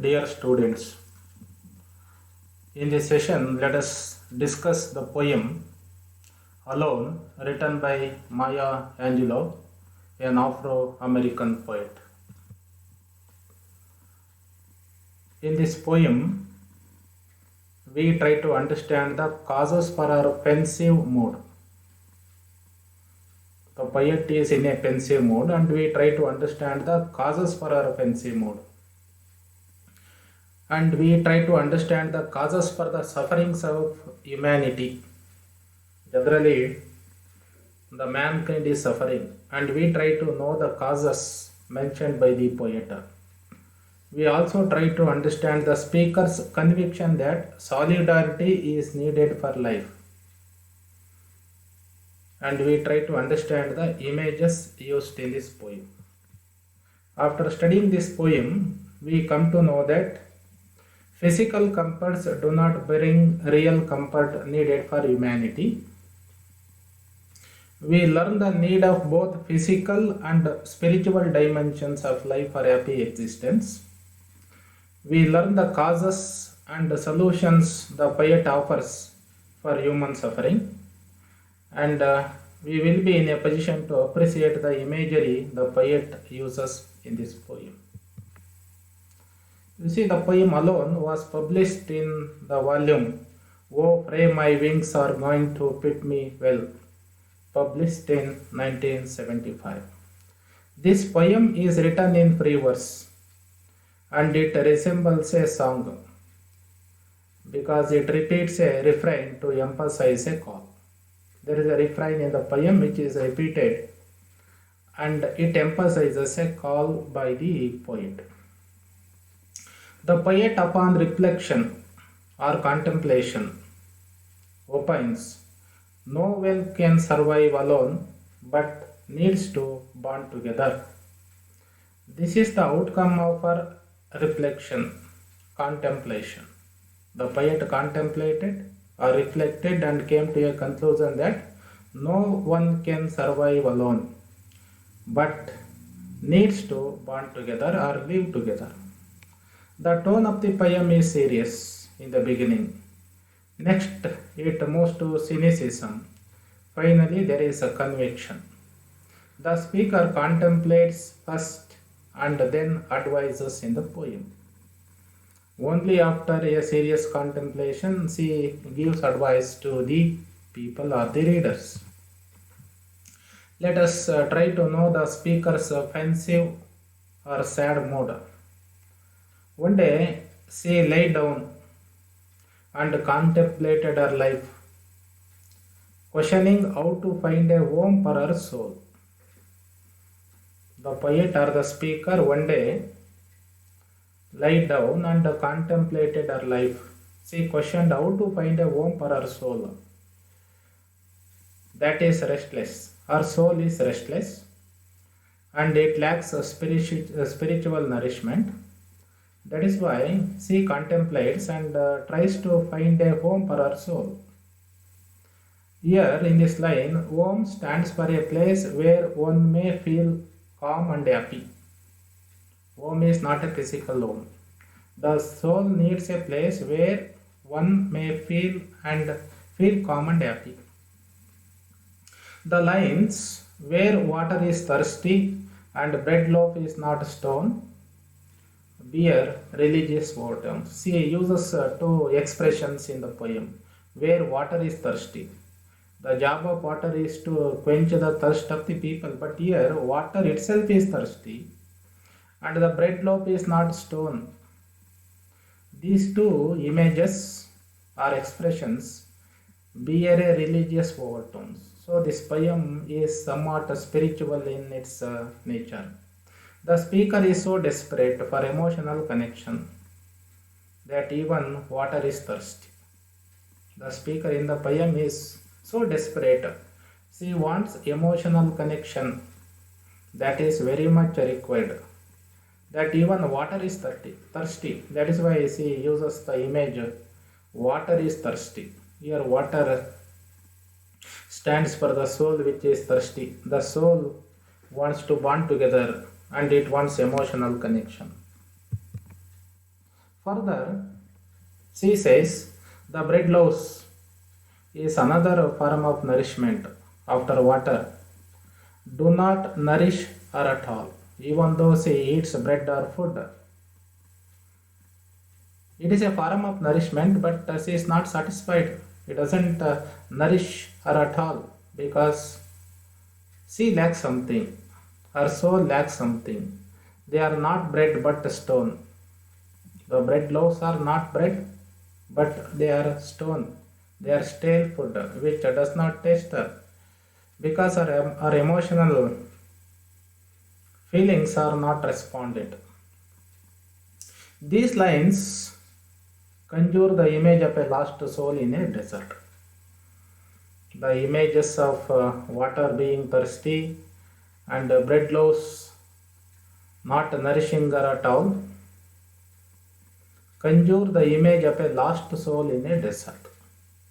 Dear students, in this session, let us discuss the poem Alone, written by Maya Angelou, an Afro American poet. In this poem, we try to understand the causes for our pensive mood. The poet is in a pensive mood, and we try to understand the causes for our pensive mood. And we try to understand the causes for the sufferings of humanity. Generally, the mankind is suffering, and we try to know the causes mentioned by the poet. We also try to understand the speaker's conviction that solidarity is needed for life. And we try to understand the images used in this poem. After studying this poem, we come to know that physical comforts do not bring real comfort needed for humanity. We learn the need of both physical and spiritual dimensions of life for happy existence. We learn the causes and the solutions the poet offers for human suffering, and we will be in a position to appreciate the imagery the poet uses in this poem. You see, the poem Alone was published in the volume Oh Pray My Wings Are Going to Fit Me Well, published in 1975. This poem is written in free verse, and it resembles a song because it repeats a refrain to emphasize a call. There is a refrain in the poem which is repeated, and it emphasizes a call by the poet. The poet, upon reflection or contemplation, opines, no one can survive alone but needs to bond together. This is the outcome of our reflection, contemplation. The poet contemplated or reflected and came to a conclusion that no one can survive alone but needs to bond together or live together. The tone of the poem is serious in the beginning. Next, it moves to cynicism. Finally, there is a conviction. The speaker contemplates first and then advises in the poem. Only after a serious contemplation, she gives advice to the people or the readers. Let us try to know the speaker's pensive or sad mood. One day, she lay down and contemplated her life, questioning how to find a home for her soul. The poet or the speaker one day lay down and contemplated her life. She questioned how to find a home for her soul. That is restless. Her soul is restless and it lacks a spiritual nourishment. That is why she contemplates and tries to find a home for her soul. Here in this line, home stands for a place where one may feel calm and happy. Home is not a physical home. The soul needs a place where one may feel calm and happy. The lines where water is thirsty and bread loaf is not stone bear religious overtones. She uses two expressions in the poem where water is thirsty. The job of water is to quench the thirst of the people, but here water itself is thirsty and the bread loaf is not stone. These two images or expressions bear a religious overtones. So this poem is somewhat spiritual in its nature. The speaker is so desperate for emotional connection that even water is thirsty. The speaker in the poem is so desperate. She wants emotional connection that is very much required. That even water is thirsty. That is why she uses the image water is thirsty. Here water stands for the soul which is thirsty. The soul wants to bond together and it wants emotional connection. Further, she says the bread loaves is another form of nourishment after water. Do not nourish her at all, even though she eats bread or food. It is a form of nourishment, but she is not satisfied. It doesn't nourish her at all because she lacks something. Her soul lacks something. They are not bread but stone. The bread loaves are not bread but they are stone. They are stale food which does not taste her because our emotional feelings are not responded. These lines conjure the image of a lost soul in a desert. The images of water being thirsty and bread loaves not nourishing her at all conjure the image of a lost soul in a desert.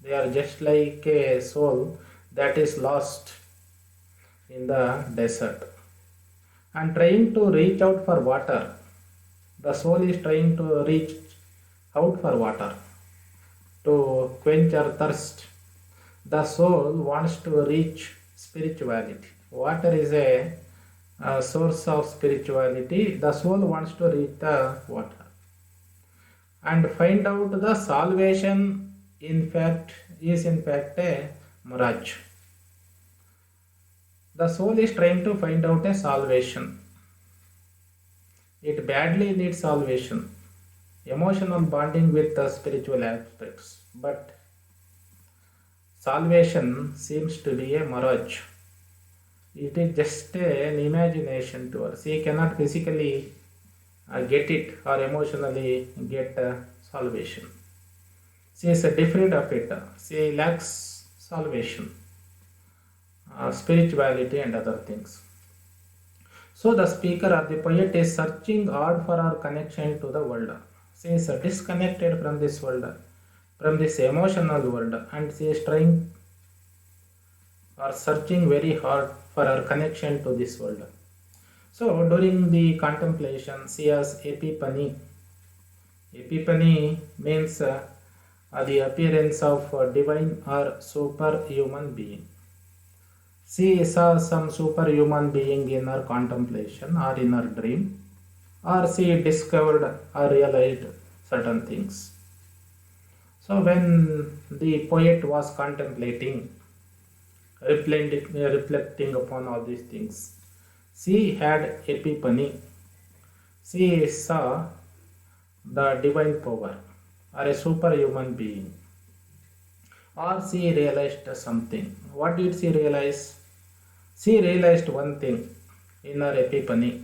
They are just like a soul that is lost in the desert and trying to reach out for water. The soul is trying to reach out for water to quench our thirst. The soul wants to reach spirituality. Water is a source of spirituality. The soul wants to reach the water and find out the salvation in fact a mirage. The soul is trying to find out a salvation. It badly needs salvation, emotional bonding with the spiritual aspects, but salvation seems to be a mirage. It is just an imagination to her. She cannot physically get it or emotionally get salvation. She is deprived of it. She lacks salvation, spirituality, and other things. So the speaker or the poet is searching hard for our connection to the world. She is disconnected from this world, from this emotional world, and she is trying or searching very hard for her connection to this world. So during the contemplation, she has epiphany. Epiphany means the appearance of a divine or superhuman being. She saw some superhuman being in her contemplation or in her dream, or she discovered or realized certain things. So when the poet was contemplating, reflecting upon all these things, she had epiphany. She saw the divine power or a superhuman being, or she realized something. What did she realize? She realized one thing in her epiphany,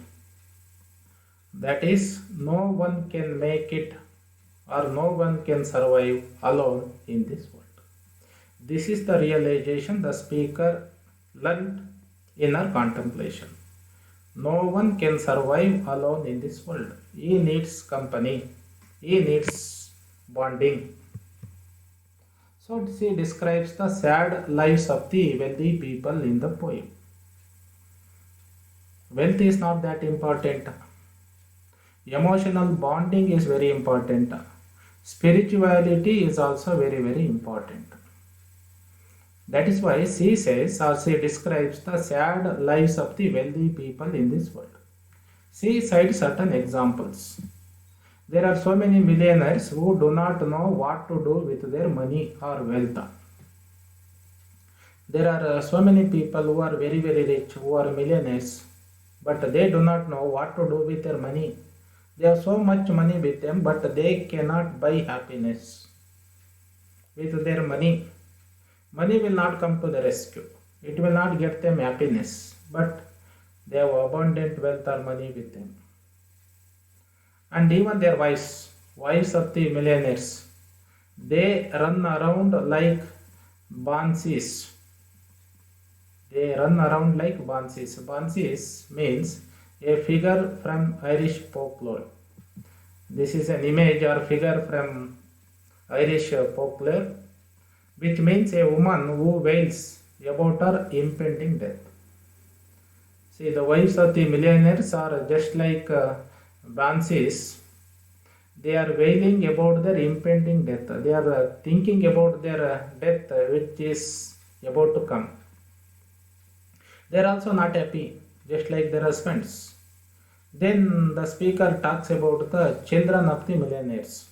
that is, no one can make it or no one can survive alone in this world. This is the realization the speaker learned in her contemplation. No one can survive alone in this world. He needs company, he needs bonding. So she describes the sad lives of the wealthy people in the poem. Wealth is not that important. Emotional bonding is very important. Spirituality is also very, very important. That is why she says or she describes the sad lives of the wealthy people in this world. She cites certain examples. There are so many millionaires who do not know what to do with their money or wealth. There are so many people who are very, very rich, who are millionaires, but they do not know what to do with their money. They have so much money with them, but they cannot buy happiness with their money. Money will not come to the rescue. It will not get them happiness, but they have abundant wealth or money with them. And even their wives of the millionaires, they run around like banshees. They run around like banshees. Banshees means a figure from Irish folklore. This is an image or figure from Irish folklore, which means a woman who wails about her impending death. See, the wives of the millionaires are just like banshees. They are wailing about their impending death. They are thinking about their death which is about to come. They are also not happy, just like their husbands. Then the speaker talks about the children of the millionaires.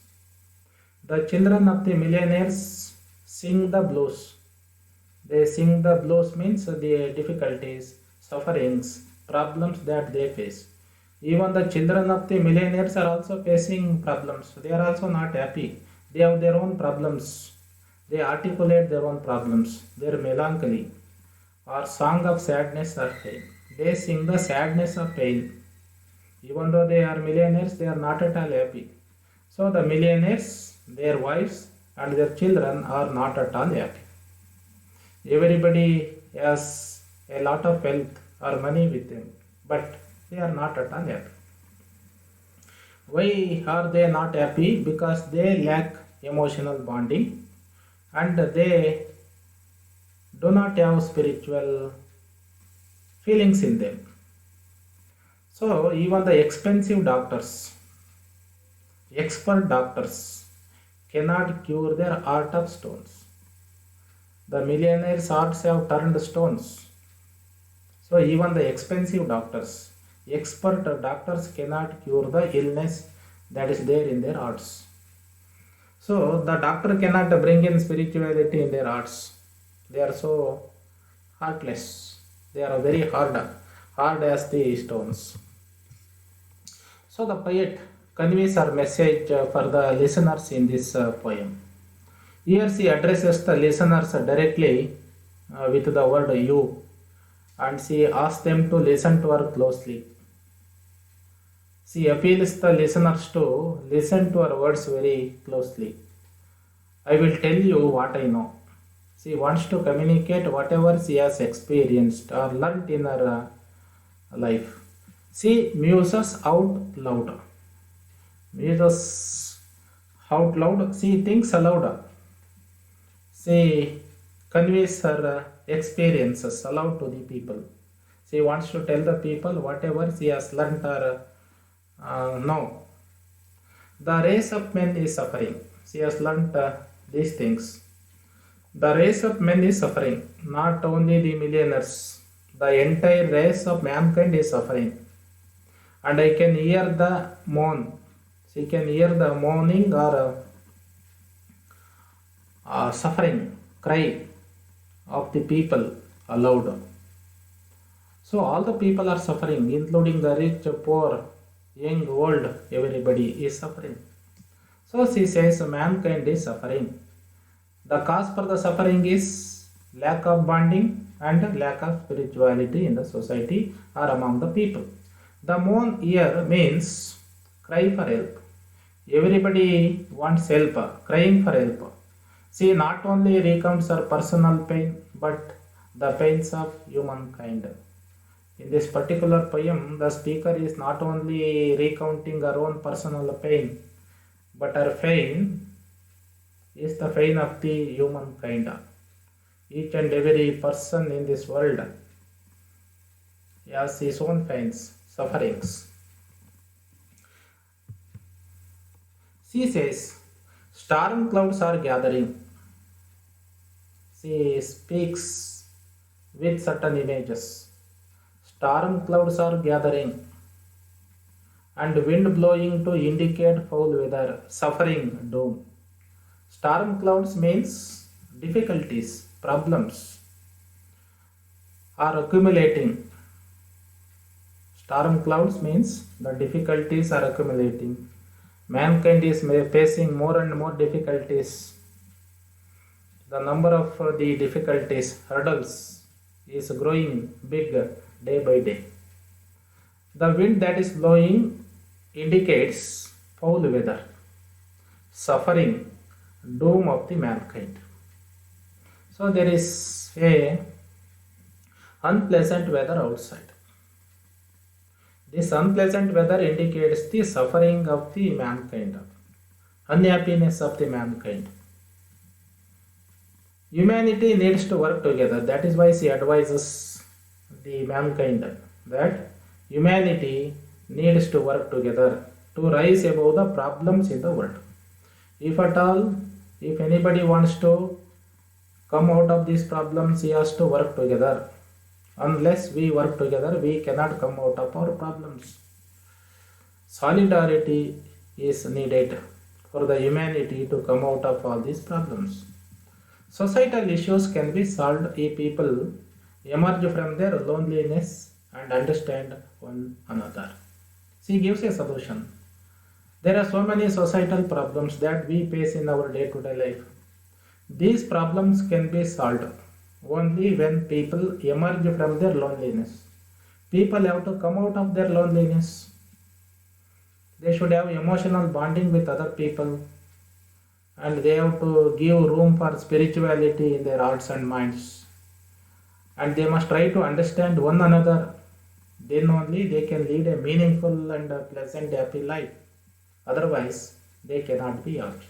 The children of the millionaires sing the blues. They sing the blues means the difficulties, sufferings, problems that they face. Even the children of the millionaires are also facing problems. They are also not happy. They have their own problems. They articulate their own problems, their melancholy, or song of sadness or pain. They sing the sadness of pain. Even though they are millionaires, they are not at all happy. So the millionaires, their wives, and their children are not at all happy. Everybody has a lot of wealth or money with them, but they are not at all happy. Why are they not happy? Because they lack emotional bonding and they do not have spiritual feelings in them. So, even the expensive doctors, expert doctors, cannot cure their heart of stones. The millionaires' hearts have turned stones. So, even the expensive doctors, expert doctors cannot cure the illness that is there in their hearts. So, the doctor cannot bring in spirituality in their hearts. They are so heartless. They are very hard as the stones. So the poet conveys her message for the listeners in this poem. Here she addresses the listeners directly with the word you, and she asks them to listen to her closely. She appeals the listeners to listen to her words very closely. I will tell you what I know. She wants to communicate whatever she has experienced or learnt in her life. She muses out loud. Muses out loud. She thinks aloud. She conveys her experiences aloud to the people. She wants to tell the people whatever she has learnt or know. The race of men is suffering. She has learnt these things. The race of men is suffering. Not only the millionaires. The entire race of mankind is suffering. And I can hear the moan. She can hear the moaning or suffering cry of the people aloud. So all the people are suffering, including the rich, poor, young, old, everybody is suffering. So she says mankind is suffering. The cause for the suffering is lack of bonding and lack of spirituality in the society or among the people. The moan here means cry for help. Everybody wants help, crying for help. She not only recounts her personal pain but the pains of humankind. In this particular poem, the speaker is not only recounting her own personal pain but her pain is the pain of the humankind. Each and every person in this world has his own pains, sufferings. She says, storm clouds are gathering. She speaks with certain images. Storm clouds are gathering and wind blowing to indicate foul weather, suffering, doom. Storm clouds means difficulties, problems are accumulating. Storm clouds means the difficulties are accumulating. Mankind is facing more and more difficulties. The number of the difficulties, hurdles is growing big day by day. The wind that is blowing indicates foul weather, suffering, doom of the mankind. So there is a unpleasant weather outside. This unpleasant weather indicates the suffering of the mankind, unhappiness of the mankind. Humanity needs to work together. That is why she advises the mankind that humanity needs to work together. to rise above the problems in the world. If at all, if anybody wants to come out of these problems, he has to work together. Unless we work together, we cannot come out of our problems. Solidarity is needed for the humanity to come out of all these problems. Societal issues can be solved if people emerge from their loneliness and understand one another. She gives a solution. There are so many societal problems that we face in our day to day life. These problems can be solved only when people emerge from their loneliness. People have to come out of their loneliness. They should have emotional bonding with other people, and they have to give room for spirituality in their hearts and minds. And they must try to understand one another. Then only they can lead a meaningful and a pleasant, happy life. Otherwise, they cannot be happy.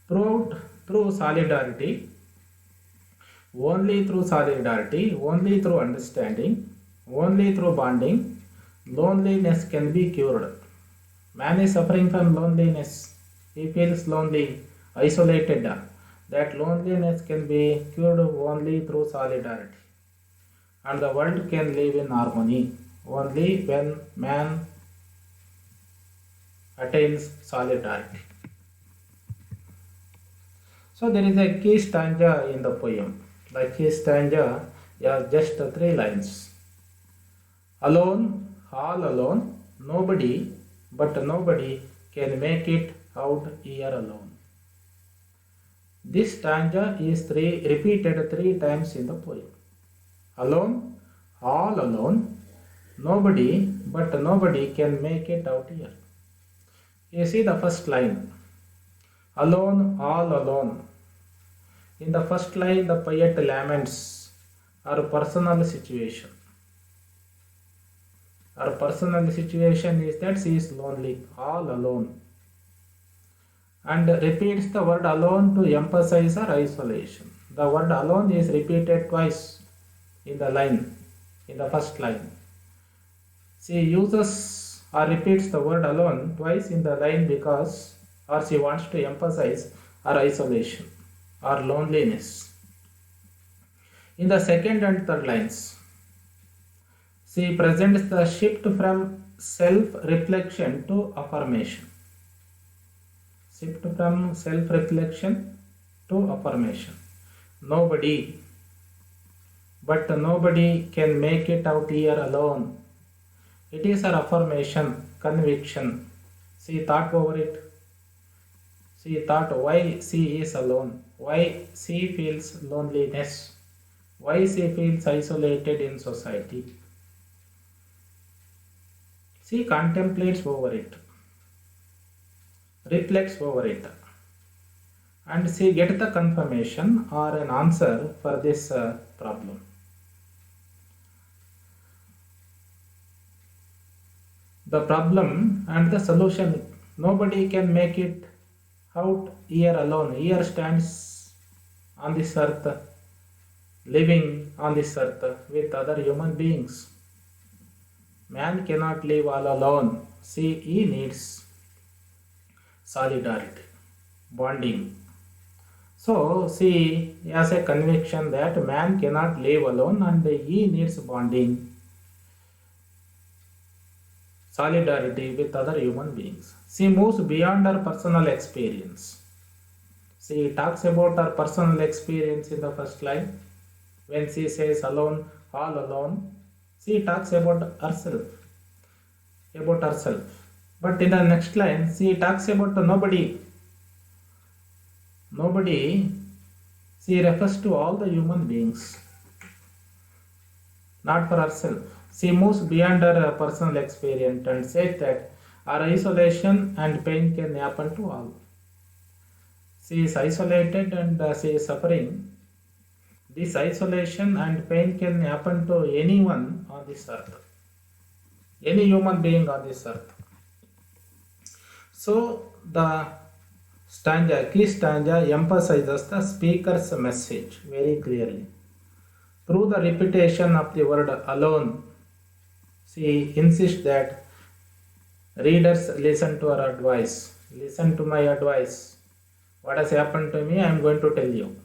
Proved through solidarity, only through understanding, only through bonding, loneliness can be cured. Man is suffering from loneliness. He feels lonely, isolated. That loneliness can be cured only through solidarity. And the world can live in harmony only when man attains solidarity. So there is a key stanza in the poem. The key stanza has just 3 lines. Alone, all alone, nobody, but nobody can make it out here alone. This stanza is repeated 3 times in the poem. Alone, all alone, nobody, but nobody can make it out here. You see the first line. Alone, all alone. In the first line, the poet laments her personal situation. Her personal situation is that she is lonely, all alone, and repeats the word alone to emphasize her isolation. The word alone is repeated twice in the first line. She uses or repeats the word alone twice in the line because or she wants to emphasize her isolation or loneliness. In the second and third lines, she presents the shift from self-reflection to affirmation. Shift from self-reflection to affirmation. Nobody, but nobody can make it out here alone. It is her affirmation, conviction. She thought over it. She thought why she is alone, why she feels loneliness, why she feels isolated in society. She contemplates over it, reflects over it, and she gets the confirmation or an answer for this problem. The problem and the solution. Nobody can make it out here alone. Here stands on this earth, living on this earth with other human beings. Man cannot live all alone. See, he needs solidarity, bonding. So, she has a conviction that man cannot live alone and he needs bonding, solidarity with other human beings. She moves beyond her personal experience. She talks about her personal experience in the first line. When she says alone, all alone, she talks about herself. But in the next line, she talks about nobody. Nobody, she refers to all the human beings, not for herself. She moves beyond her personal experience and says that our isolation and pain can happen to all. She is isolated and she is suffering. This isolation and pain can happen to anyone on this earth, any human being on this earth. So the key stanza emphasizes the speaker's message very clearly. Through the repetition of the word alone, she insists that Readers, listen to our advice. Listen to my advice. What has happened to me, I am going to tell you.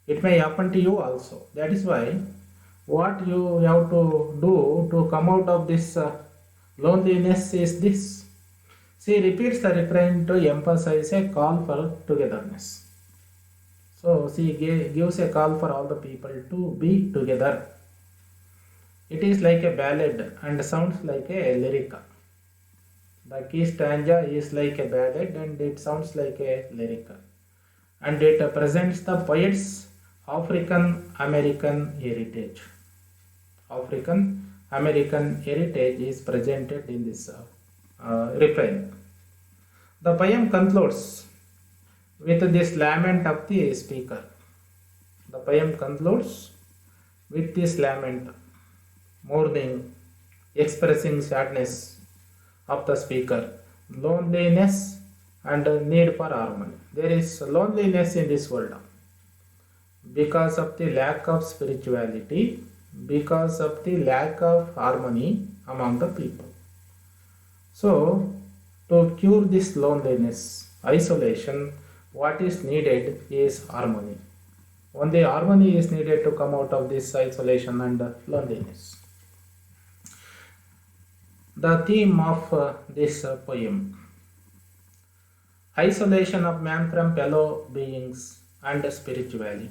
It may happen to you also. That is why what you have to do to come out of this loneliness is this. She repeats the refrain to emphasize a call for togetherness. So she gives a call for all the people to be together. It is like a ballad and sounds like a lyric. The key stanza is like a ballad and it sounds like a lyric. And it presents the poet's African American heritage. African American heritage is presented in this refrain. The poem concludes with this lament of the speaker. The poem concludes with this lament, mourning, expressing sadness of the speaker, loneliness and need for harmony. There is loneliness in this world because of the lack of spirituality, because of the lack of harmony among the people. So, to cure this loneliness, isolation, what is needed is harmony. Only harmony is needed to come out of this isolation and loneliness. The theme of this poem: isolation of man from fellow beings and spirituality.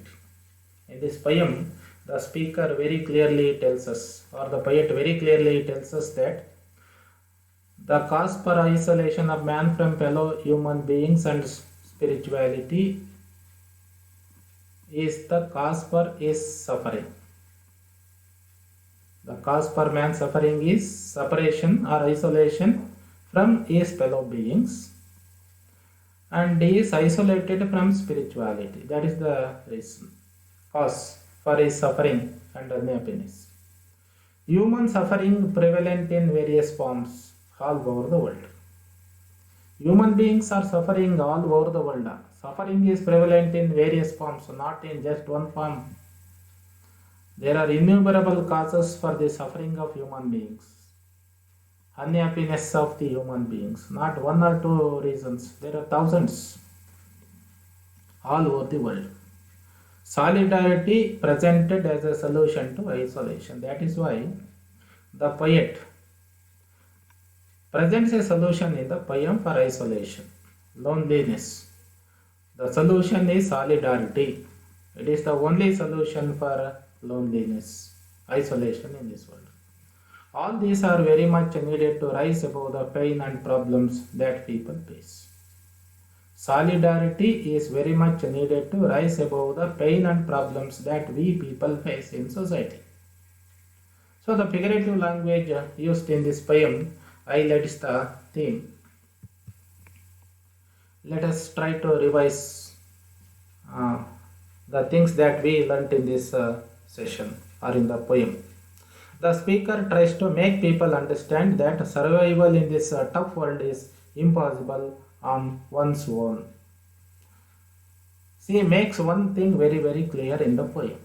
In this poem, the speaker very clearly tells us, or the poet very clearly tells us, that the cause for isolation of man from fellow human beings and spirituality is the cause for his suffering. The cause for man's suffering is separation or isolation from his fellow beings, and he is isolated from spirituality. That is the reason, cause for his suffering and unhappiness. Human suffering prevalent in various forms all over the world. Human beings are suffering all over the world. Suffering is prevalent in various forms, not in just one form. There are innumerable causes for the suffering of human beings, unhappiness of the human beings, not one or two reasons. There are thousands all over the world. Solidarity presented as a solution to isolation. That is why the poet presents a solution in the poem for isolation, loneliness. The solution is solidarity. It is the only solution for loneliness, isolation in this world. All these are very much needed to rise above the pain and problems that people face. Solidarity is very much needed to rise above the pain and problems that we people face in society. So the figurative language used in this poem highlights the theme. Let us try to revise the things that we learnt in this session or in the poem. The speaker tries to make people understand that survival in this tough world is impossible on one's own. She makes one thing very, very clear in the poem.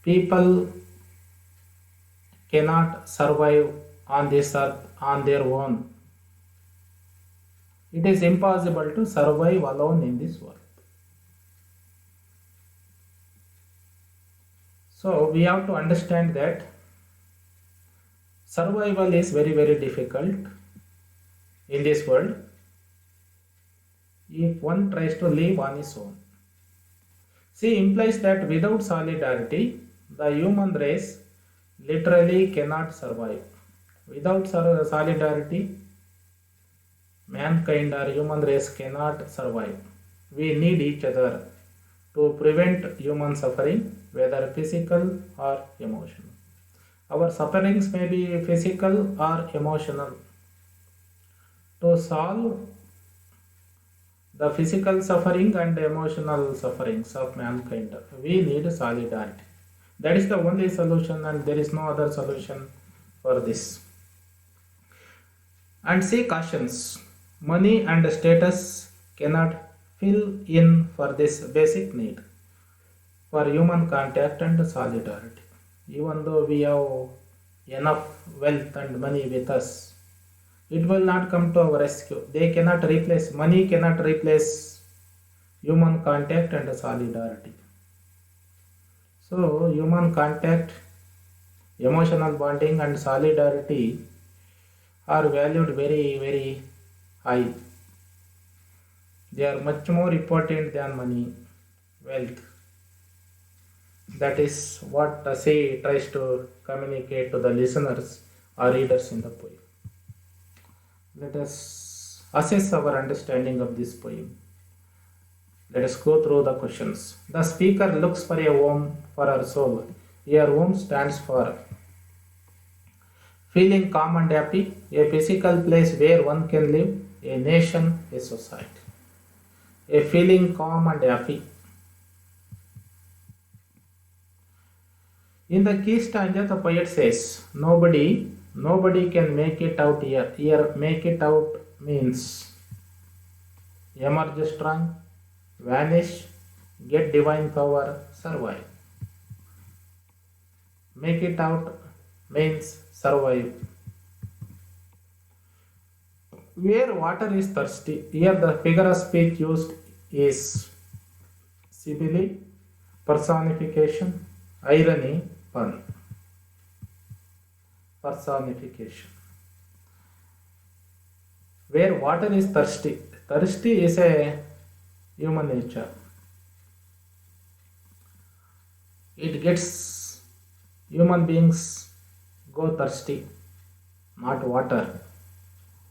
People cannot survive on this earth on their own. It is impossible to survive alone in this world. So we have to understand that survival is very, very difficult in this world if one tries to live on his own. She implies that without solidarity, the human race literally cannot survive. Without solidarity, mankind or human race cannot survive. We need each other to prevent human suffering, whether physical or emotional. Our sufferings may be physical or emotional. To solve the physical suffering and emotional sufferings of mankind, we need solidarity. That is the only solution, and there is no other solution for this. And she cautions, money and status cannot fill in for this basic need for human contact and solidarity. Even though we have enough wealth and money with us, it will not come to our rescue. They cannot replace, money cannot replace human contact and solidarity. So, human contact, emotional bonding, and solidarity are valued very, very high. They are much more important than money, wealth. That is what Say tries to communicate to the listeners or readers in the poem. Let us assess our understanding of this poem. Let us go through the questions. The speaker looks for a home for her soul. Here, home stands for feeling calm and happy, a physical place where one can live, a nation, a society. A feeling calm and happy. In the key stanza, the poet says, nobody can make it out here. Here, make it out means emerge strong, vanish, get divine power, survive. Make it out means survive. Where water is thirsty, here the figure of speech used is simile, personification, irony, pun. Personification. Where water is thirsty, thirsty is a human nature. It gets human beings go thirsty, not water.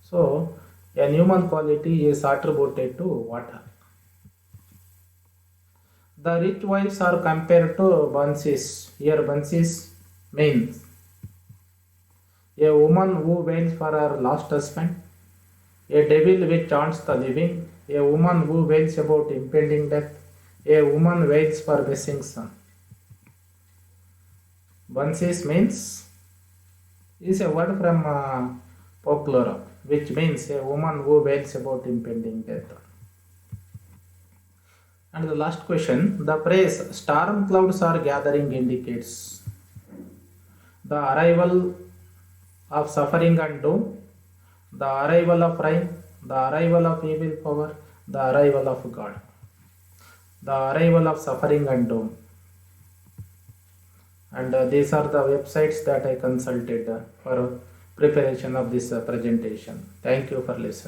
So, a human quality is attributed to water. The rich wives are compared to bunches. Here, bunches means a woman who wails for her lost husband, a devil which haunts the living, a woman who wails about impending death, a woman wails for missing son. Bunches means is a word from folklore, which means a woman who wails about impending death. And the last question, the phrase storm clouds are gathering indicates the arrival of suffering and doom, the arrival of rain, the arrival of evil power, the arrival of God, the arrival of suffering and doom. And these are the websites that I consulted for preparation of this presentation. Thank you for listening.